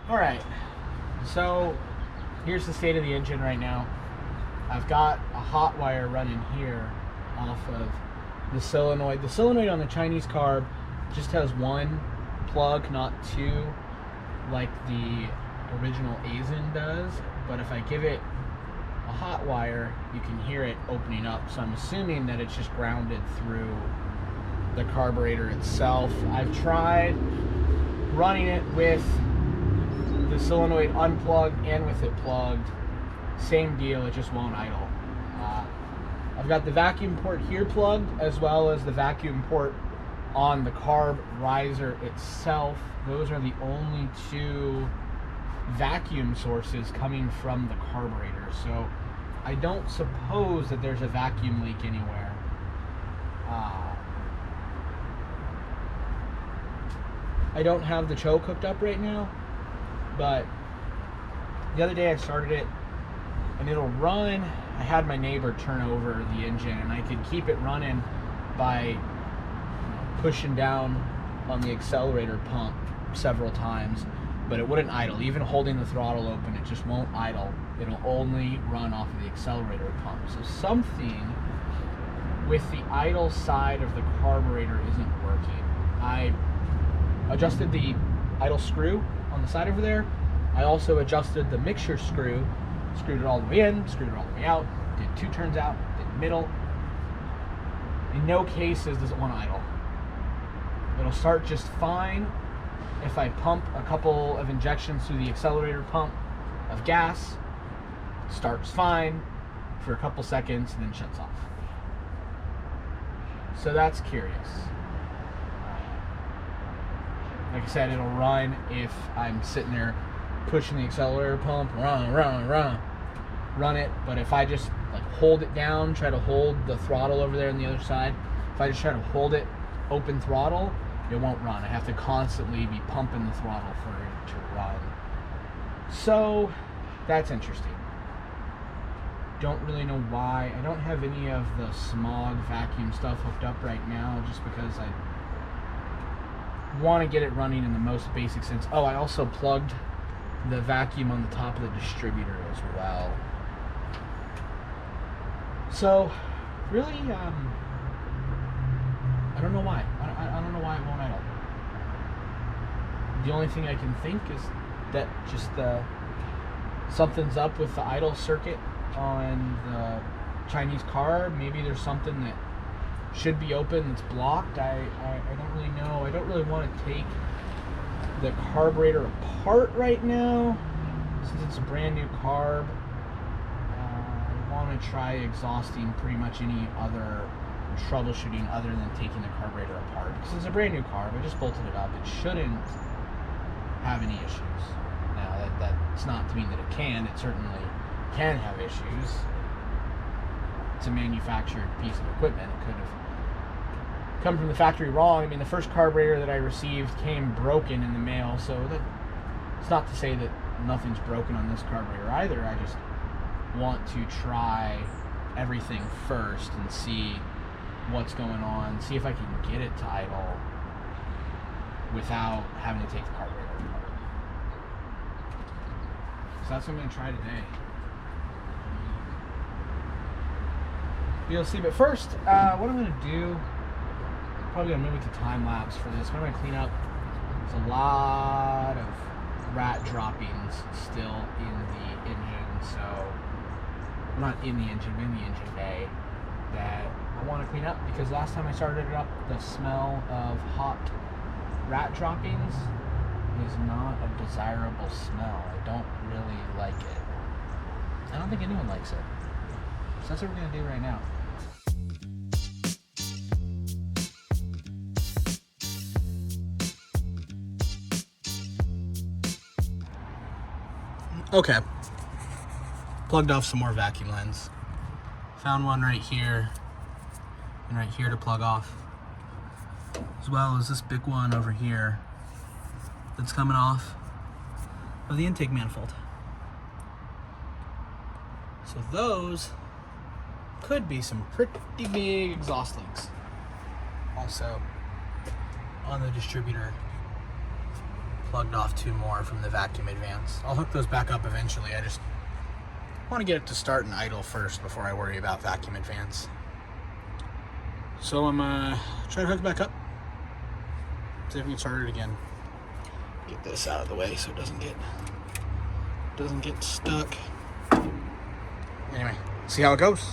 All right, so here's the state of the engine right now. I've got a hot wire running here off of the solenoid. The solenoid on the Chinese carb just has one plug, not two, like the original Aisin does. But if I give it a hot wire, you can hear it opening up. So I'm assuming that it's just grounded through the carburetor itself. I've tried running it with the solenoid unplugged and with it plugged. Same deal, it just won't idle. I've got the vacuum port here plugged, as well as the vacuum port on the carb riser itself. Those are the only two vacuum sources coming from the carburetor. So I don't suppose that there's a vacuum leak anywhere. I don't have the choke hooked up right now, but the other day I started it and it'll run. I had my neighbor turn over the engine and I could keep it running by pushing down on the accelerator pump several times, but it wouldn't idle. Even holding the throttle open, it just won't idle. It'll only run off of the accelerator pump. So something with the idle side of the carburetor isn't working. I adjusted the idle screw on the side over there. I also adjusted the mixture screw, screwed it all the way in, screwed it all the way out, did 2 turns out, did middle. In no cases does it want to idle. It'll start just fine if I pump a couple of injections through the accelerator pump of gas. It starts fine for a couple seconds and then shuts off. So that's curious. Like I said, it'll run if I'm sitting there pushing the accelerator pump, run it. But if I just like hold it down, try to hold the throttle over there on the other side, if I just try to hold it open throttle, it won't run. I have to constantly be pumping the throttle for it to run. So that's interesting. Don't really know why. I don't have any of the smog vacuum stuff hooked up right now, just because I want to get it running in the most basic sense. Oh, I also plugged the vacuum on the top of the distributor as well. So really, I don't know why. I don't know why it won't idle. The only thing I can think is that just something's up with the idle circuit on the Chinese car. Maybe there's something that should be open that's blocked. I don't really know. I don't really want to take the carburetor apart right now since it's a brand new carb. I want to try exhausting pretty much any other troubleshooting other than taking the carburetor apart, because it's a brand new carb. I just bolted it up. It shouldn't have any issues. Now that's not to mean that it can. It certainly can have issues. It's a manufactured piece of equipment. It could have come from the factory wrong. I mean, the first carburetor that I received came broken in the mail, so it's not to say that nothing's broken on this carburetor either. I just want to try everything first and see what's going on, see if I can get it to idle without having to take the carburetor apart. So that's what I'm going to try today. You'll see, but first, what I'm going to do, probably going to move it to time lapse for this. What I'm going to clean up, there's a lot of rat droppings still in the engine, so, not in the engine, but in the engine bay, that I want to clean up, because last time I started it up, the smell of hot rat droppings is not a desirable smell. I don't really like it. I don't think anyone likes it. So that's what we're going to do right now. Okay. Plugged off some more vacuum lines. Found one right here and right here to plug off, as well as this big one over here that's coming off of the intake manifold. So those could be some pretty big exhaust leaks. Also on the distributor plugged off 2 more from the vacuum advance. I'll hook those back up eventually. I just want to get it to start and idle first before I worry about vacuum advance. So I'm trying to hook it back up. See if we can start it again. Get this out of the way so it doesn't get stuck. Anyway, see how it goes.